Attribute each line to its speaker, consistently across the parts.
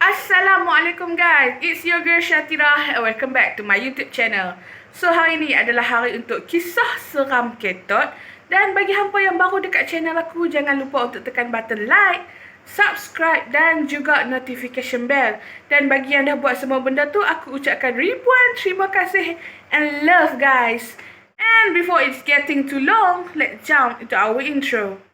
Speaker 1: Assalamualaikum guys, it's your girl Syatirah and welcome back to my YouTube channel. So hari ni adalah hari untuk kisah seram Ketot. Dan bagi hampa yang baru dekat channel aku, jangan lupa untuk tekan button like, subscribe dan juga notification bell. Dan bagi yang dah buat semua benda tu, aku ucapkan ribuan terima kasih and love guys. And before it's getting too long, let's jump into our intro.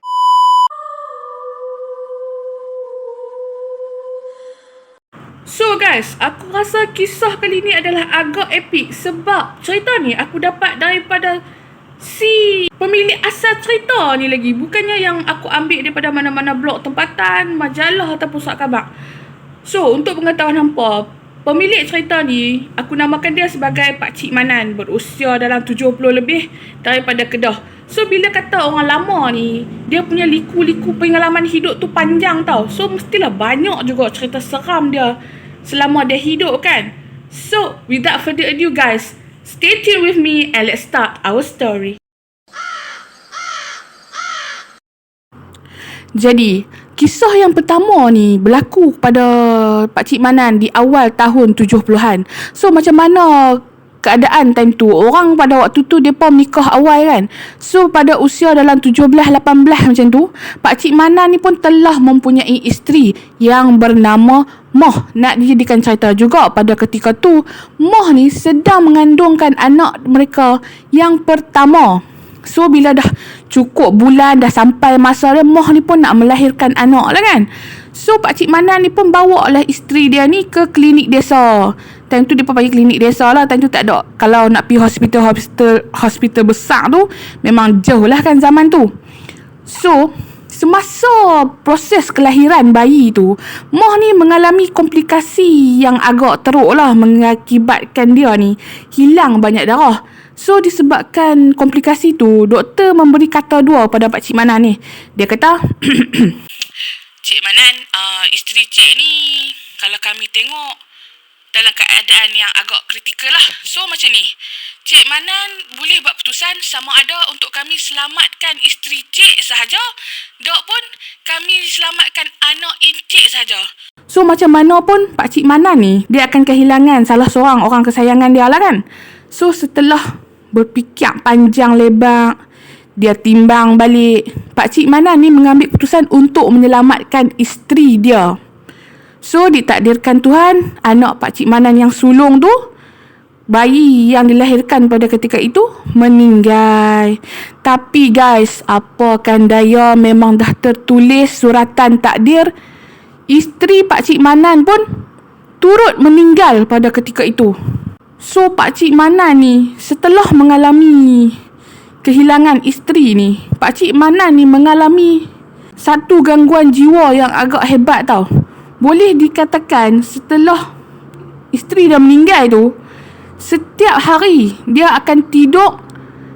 Speaker 1: So guys, aku rasa kisah kali ni adalah agak epik sebab cerita ni aku dapat daripada si pemilik asal cerita ni lagi. Bukannya yang aku ambil daripada mana-mana blog tempatan, majalah ataupun surat khabar. So, untuk pengetahuan hampa, pemilik cerita ni, aku namakan dia sebagai Pakcik Manan, berusia dalam 70 lebih daripada Kedah. So, bila kata orang lama ni, dia punya liku-liku pengalaman hidup tu panjang tau. So, mestilah banyak juga cerita seram dia selama dia hidup kan. So, without further ado guys, stay tuned with me and let's start our story. Jadi, kisah yang pertama ni berlaku pada Pakcik Manan di awal tahun 70-an. So, macam mana keadaan time tu? Orang pada waktu tu mereka nikah awal kan. So pada usia dalam 17-18 macam tu, Pakcik Manan ni pun telah mempunyai isteri yang bernama Moh. Nak dijadikan cerita juga, pada ketika tu Moh ni sedang mengandungkan anak mereka yang pertama. So bila dah cukup bulan, dah sampai masa dia, Moh ni pun nak melahirkan anak lah kan. So Pakcik Manan ni pun bawa lah isteri dia ni ke klinik desa. Time tu dia pergi klinik desa lah. Time tu tak ada, kalau nak pergi hospital besar tu memang jauh lah kan zaman tu. So semasa proses kelahiran bayi tu, Moh ni mengalami komplikasi yang agak teruk lah, mengakibatkan dia ni hilang banyak darah. So disebabkan komplikasi tu, doktor memberi kata dua pada Pakcik Manan ni. Dia kata, Cik Manan, isteri cik ni kalau kami tengok dalam keadaan yang agak kritikal lah. So macam ni, Cik Manan boleh buat putusan sama ada untuk kami selamatkan isteri cik sahaja, dok pun kami selamatkan anak encik sahaja. So macam mana pun Pakcik Manan ni, dia akan kehilangan salah seorang orang kesayangan dia lah kan. So setelah berfikir panjang lebar, dia timbang balik, Pakcik Manan ni mengambil keputusan untuk menyelamatkan isteri dia. So ditakdirkan Tuhan, anak Pakcik Manan yang sulung tu, bayi yang dilahirkan pada ketika itu, meninggal. Tapi guys, apakan daya, memang dah tertulis suratan takdir. Isteri Pakcik Manan pun turut meninggal pada ketika itu. So Pakcik Manan ni setelah mengalami kehilangan isteri ni, Pakcik Manan ni mengalami satu gangguan jiwa yang agak hebat tau. Boleh dikatakan setelah isteri dah meninggal tu, setiap hari dia akan tidur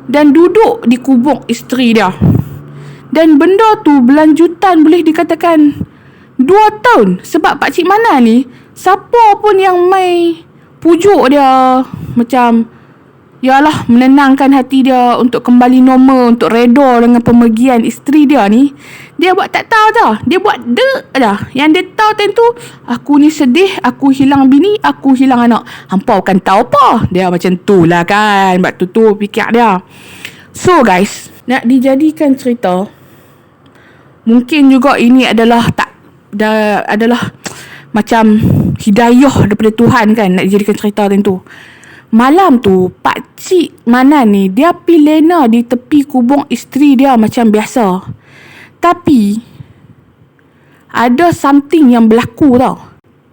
Speaker 1: dan duduk di kubur isteri dia. Dan benda tu berlanjutan boleh dikatakan 2 tahun. Sebab Pakcik Manan ni, siapa pun yang mai pujuk dia, macam yalah, menenangkan hati dia untuk kembali normal, untuk reda dengan pemergian isteri dia ni, dia buat tak tahu dah. Dia buat dek dah. Yang dia tahu time tu, aku ni sedih, aku hilang bini, aku hilang anak. Hampa kan tahu apa? Dia macam tu lah kan. Sebab tu fikir dia. So guys, nak dijadikan cerita, mungkin juga ini adalah adalah macam hidayah daripada Tuhan kan, nak dijadikan cerita tentu. Malam tu, Pakcik Manan ni, dia pergi lena di tepi kubur isteri dia macam biasa. Tapi ada something yang berlaku tau.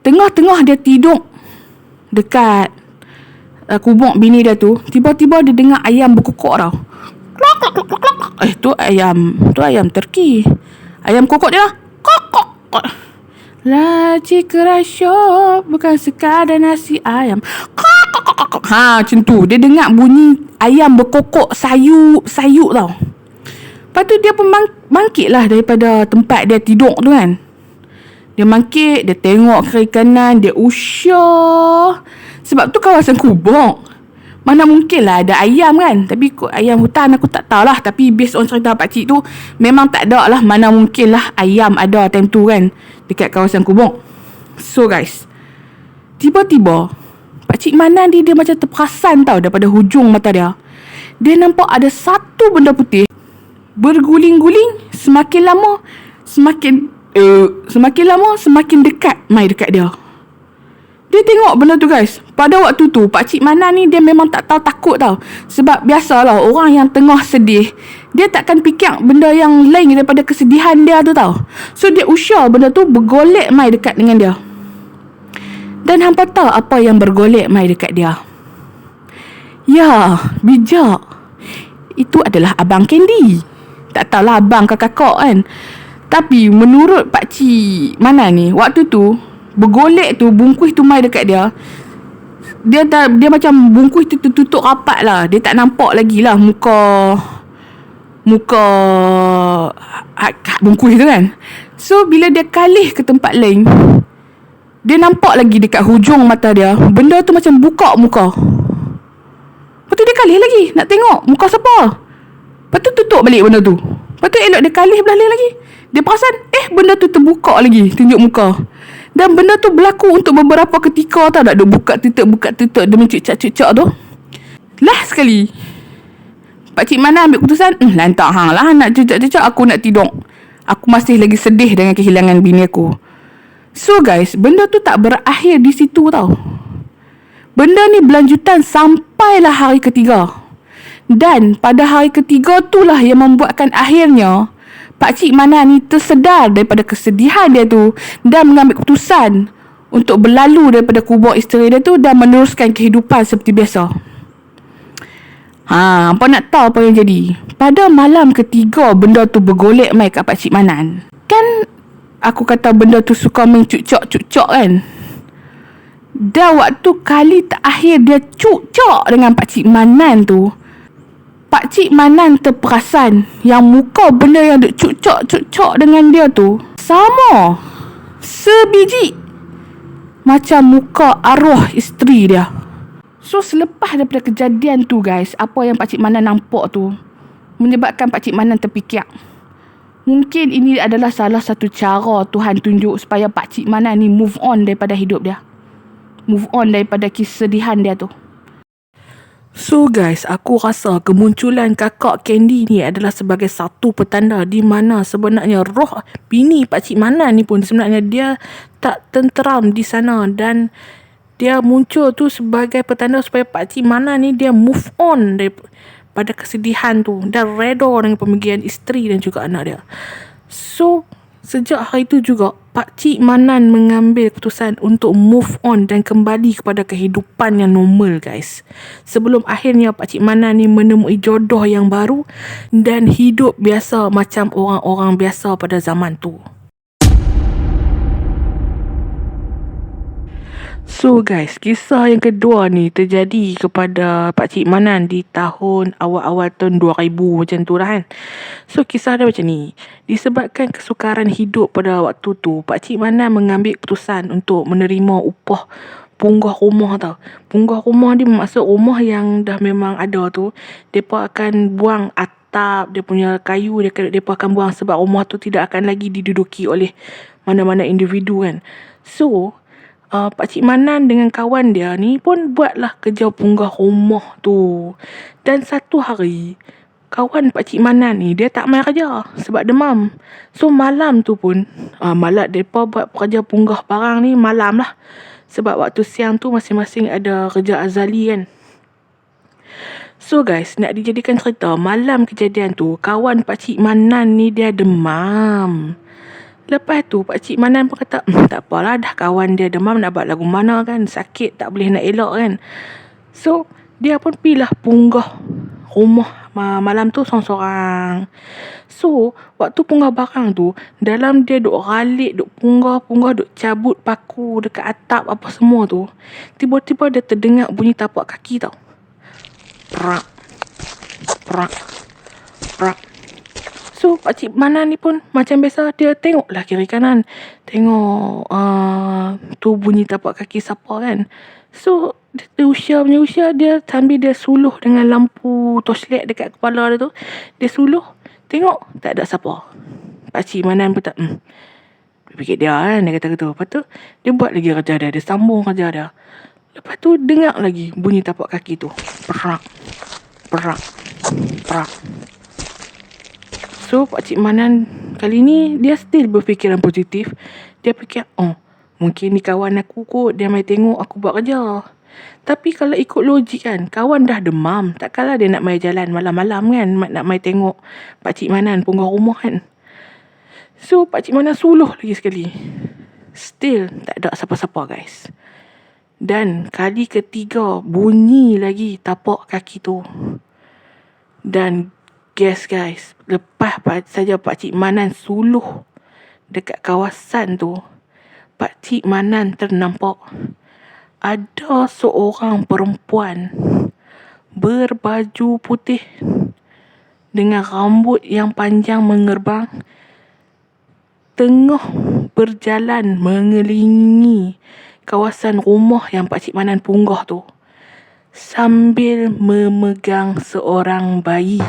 Speaker 1: Tengah-tengah dia tidur dekat kubur bini dia tu, tiba-tiba dia dengar ayam berkokok tau. Klok klok klok klok. Tu ayam Turki. Ayam kokok dia kokok. Laci kerasuk bukan sekadar nasi ayam. Macam tu. Dia dengar bunyi ayam berkokok sayuk tau. Lepas tu dia pun bangkit lah daripada tempat dia tidur tu kan. Dia bangkit, dia tengok kiri kanan, dia usah. Sebab tu kawasan kubur, mana mungkin lah ada ayam kan. Tapi ayam hutan aku tak tahulah. Tapi based on cerita pakcik tu, memang tak ada lah. Mana mungkin lah ayam ada time tu kan dekat kawasan kubur. So guys, tiba-tiba Pakcik Manan dia macam terperasan tau daripada hujung mata dia. Dia nampak ada satu benda putih berguling-guling, semakin lama semakin dekat mai dekat dia. Dia tengok benda tu guys. Pada waktu tu Pakcik Manan ni dia memang tak tahu takut tau. Sebab biasalah orang yang tengah sedih, dia takkan fikir benda yang lain daripada kesedihan dia tu tau. So dia usah benda tu bergolek mai dekat dengan dia. Dan hampa tahu apa yang bergolek mai dekat dia? Ya, bijak. Itu adalah Abang Candy. Tak tahulah abang ke kakak kan. Tapi menurut Pakcik Manan ni, waktu tu bergolek tu, bungkus tu mai dekat dia. Dia macam bungkus tu tutup rapat lah. Dia tak nampak lagi lah muka bungkus tu kan. So bila dia kalih ke tempat lain, dia nampak lagi dekat hujung mata dia, benda tu macam buka muka. Lepas tu dia kalih lagi nak tengok muka siapa. Lepas tu tutup balik benda tu. Lepas tu elok dia kalih belah lain lagi. Dia perasan benda tu terbuka lagi, tunjuk muka. Dan benda tu berlaku untuk beberapa ketika tau. Tak ada buka tutup demi cucak-cucak tu. Last sekali Pakcik Manan ambil keputusan, lantak hang lah nak cucak-cucak, aku nak tidur. Aku masih lagi sedih dengan kehilangan bini aku. So guys, benda tu tak berakhir di situ tau. Benda ni berlanjutan sampailah hari ketiga. Dan pada hari ketiga itulah yang membuatkan akhirnya Pakcik Manan ni tersedar daripada kesedihan dia tu dan mengambil keputusan untuk berlalu daripada kubur isteri dia tu dan meneruskan kehidupan seperti biasa. Apa nak tahu apa yang jadi? Pada malam ketiga benda tu bergolek mai kat Pakcik Manan. Kan aku kata benda tu suka mencucak-cucak kan. Dan waktu kali terakhir dia cucak dengan Pakcik Manan tu, Pakcik Manan terperasan yang muka benda yang duk cucak-cucak dengan dia tu sama sebiji macam muka arwah isteri dia. So selepas daripada kejadian tu guys, apa yang Pakcik Manan nampak tu menyebabkan Pakcik Manan terfikir, mungkin ini adalah salah satu cara Tuhan tunjuk supaya Pakcik Manan ni move on daripada hidup dia, move on daripada kesedihan dia tu. So guys, aku rasa kemunculan kakak Candy ni adalah sebagai satu petanda di mana sebenarnya roh bini Pakcik Manan ni pun sebenarnya dia tak tenteram di sana, dan dia muncul tu sebagai petanda supaya Pakcik Manan ni dia move on daripada kesedihan tu dan reda dengan pemergian isteri dan juga anak dia. So sejak hari itu juga Pakcik Manan mengambil keputusan untuk move on dan kembali kepada kehidupan yang normal guys. Sebelum akhirnya Pakcik Manan ni menemui jodoh yang baru dan hidup biasa macam orang-orang biasa pada zaman tu. So guys, kisah yang kedua ni terjadi kepada Pakcik Manan di tahun awal-awal tahun 2000 macam tu lah kan. So kisah dia macam ni. Disebabkan kesukaran hidup pada waktu tu, Pakcik Manan mengambil keputusan untuk menerima upah punggah rumah tau. Punggah rumah ni maksud rumah yang dah memang ada tu, mereka akan buang atap, dia punya kayu, mereka akan buang sebab rumah tu tidak akan lagi diduduki oleh mana-mana individu kan. So Pakcik Manan dengan kawan dia ni pun buatlah kerja punggah rumah tu. Dan satu hari, kawan Pakcik Manan ni dia tak main kerja sebab demam. So malam tu pun malam mereka buat kerja punggah barang ni malam lah. Sebab waktu siang tu masing-masing ada kerja azali kan. So guys, nak dijadikan cerita, malam kejadian tu kawan Pakcik Manan ni dia demam. Lepas tu Pakcik Manan pun kata, tak apalah, dah kawan dia demam nak buat lagu mana kan, sakit tak boleh nak elak kan. So dia pun pilah punggah rumah malam tu sorang-sorang. So waktu punggah barang tu, dalam dia duk ralik, duk punggah, duk cabut paku dekat atap apa semua tu, tiba-tiba dia terdengar bunyi tapak kaki tau. Prak, prak, prak. So Pakcik Manan ni pun macam biasa, dia tengoklah kiri kanan, tengok tu bunyi tapak kaki siapa kan. So dia usia dia sambil dia suluh dengan lampu torchlight dekat kepala dia tu, dia suluh tengok tak ada siapa. Pakcik Manan pun tak
Speaker 2: Fikir dia kan, dia kata gitu. Lepas tu dia buat lagi kerja dia. Dia sambung kerja dia. Lepas tu dengar lagi bunyi tapak kaki tu. Perak, perak, perak. So Pakcik Manan kali ni dia still berfikiran positif. Dia fikir, oh mungkin ni kawan aku kot, dia mai tengok aku buat kerja. Tapi kalau ikut logik kan, kawan dah demam, takkanlah dia nak mai jalan malam-malam kan, nak mai tengok Pakcik Manan punggah rumah kan. So Pakcik Manan suluh lagi sekali. Still tak ada siapa-siapa guys. Dan kali ketiga bunyi lagi tapak kaki tu. Dan guess guys, lepas saja Pakcik Manan suluh dekat kawasan tu, Pakcik Manan ternampak ada seorang perempuan berbaju putih dengan rambut yang panjang mengerbang tengah berjalan mengelilingi kawasan rumah yang Pakcik Manan punggah tu sambil memegang seorang bayi.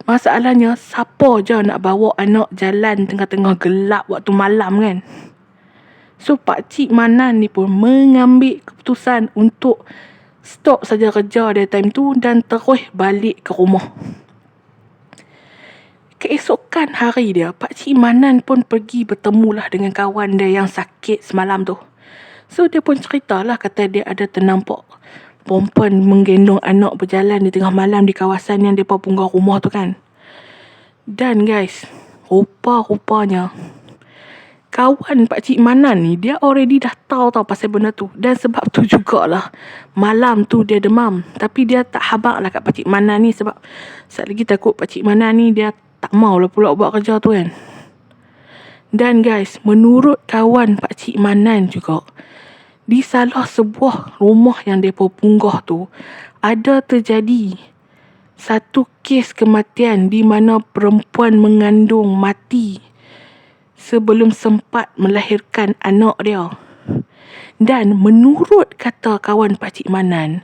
Speaker 2: Masalahnya, siapa je nak bawa anak jalan tengah-tengah gelap waktu malam kan? So Pakcik Manan ni pun mengambil keputusan untuk stop saja kerja dia time tu dan terus balik ke rumah. Keesokan hari dia, Pakcik Manan pun pergi bertemulah dengan kawan dia yang sakit semalam tu. So dia pun ceritalah, kata dia ada ternampak perempuan menggendong anak berjalan di tengah malam di kawasan yang mereka punggah rumah tu kan. Dan guys, rupa-rupanya kawan Pakcik Manan ni dia already dah tahu pasal benda tu. Dan sebab tu jugalah malam tu dia demam. Tapi dia tak habaq lah kat Pakcik Manan ni sebab saat lagi takut Pakcik Manan ni dia tak maulah pula buat kerja tu kan. Dan guys, menurut kawan Pakcik Manan juga, di salah sebuah rumah yang mereka punggah tu ada terjadi satu kes kematian di mana perempuan mengandung mati sebelum sempat melahirkan anak dia. Dan menurut kata kawan Pakcik Manan,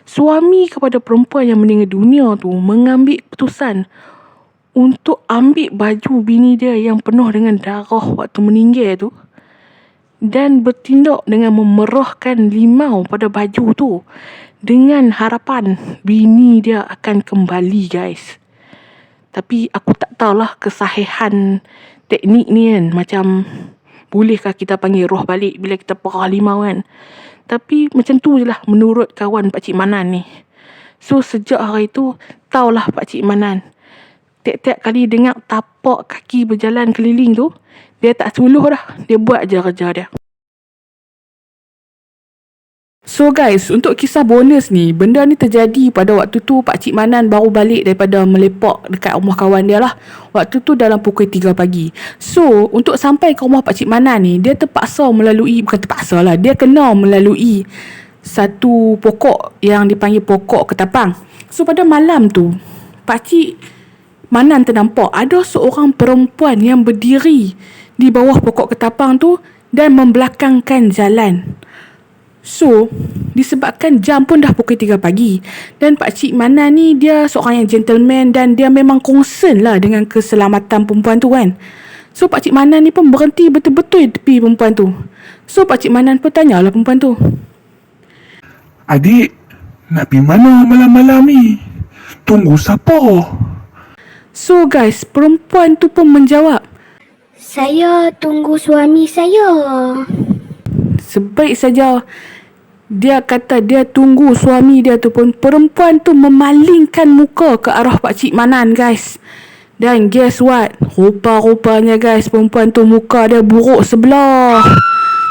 Speaker 2: suami kepada perempuan yang meninggal dunia tu mengambil keputusan untuk ambil baju bini dia yang penuh dengan darah waktu meninggal tu dan bertindak dengan memerahkan limau pada baju tu dengan harapan bini dia akan kembali guys. Tapi aku tak tahulah kesahihan teknik ni kan. Macam bolehkah kita panggil roh balik bila kita perah limau kan. Tapi macam tu je lah menurut kawan Pakcik Manan ni. So sejak hari tu tahulah Pakcik Manan, tiap-tiap kali dengar tapak kaki berjalan keliling tu, dia tak suluh dah. Dia buat je kerja dia.
Speaker 1: So guys, untuk kisah bonus ni, benda ni terjadi pada waktu tu Pakcik Manan baru balik daripada melepak dekat rumah kawan dia lah. Waktu tu dalam pukul 3 pagi. So, untuk sampai ke rumah Pakcik Manan ni, dia terpaksa melalui, bukan terpaksa lah, dia kena melalui satu pokok yang dipanggil pokok ketapang. So, pada malam tu, Pakcik Manan ternampak ada seorang perempuan yang berdiri di bawah pokok ketapang tu dan membelakangkan jalan. So, disebabkan jam pun dah pukul 3 pagi dan Pakcik Manan ni dia seorang yang gentleman dan dia memang concern lah dengan keselamatan perempuan tu kan. So, Pakcik Manan ni pun berhenti betul-betul tepi perempuan tu. So, Pakcik Manan pun tanyalah perempuan tu,
Speaker 3: "Adik, nak pergi mana malam-malam ni? Tunggu siapa?"
Speaker 1: So guys, perempuan tu pun menjawab,
Speaker 4: "Saya tunggu suami saya."
Speaker 1: Sebaik saja dia kata dia tunggu suami dia tu pun, perempuan tu memalingkan muka ke arah Pakcik Manan guys. Dan guess what? Rupa-rupanya guys, perempuan tu muka dia buruk sebelah.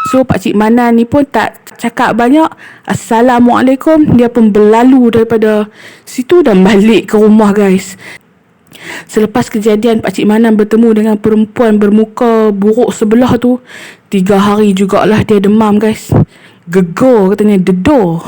Speaker 1: So Pakcik Manan ni pun tak cakap banyak, Assalamualaikum, dia pun berlalu daripada situ dan balik ke rumah guys. Selepas kejadian Pakcik Manan bertemu dengan perempuan bermuka buruk sebelah tu, 3 hari jugalah dia demam guys. Gegar katanya, dedor.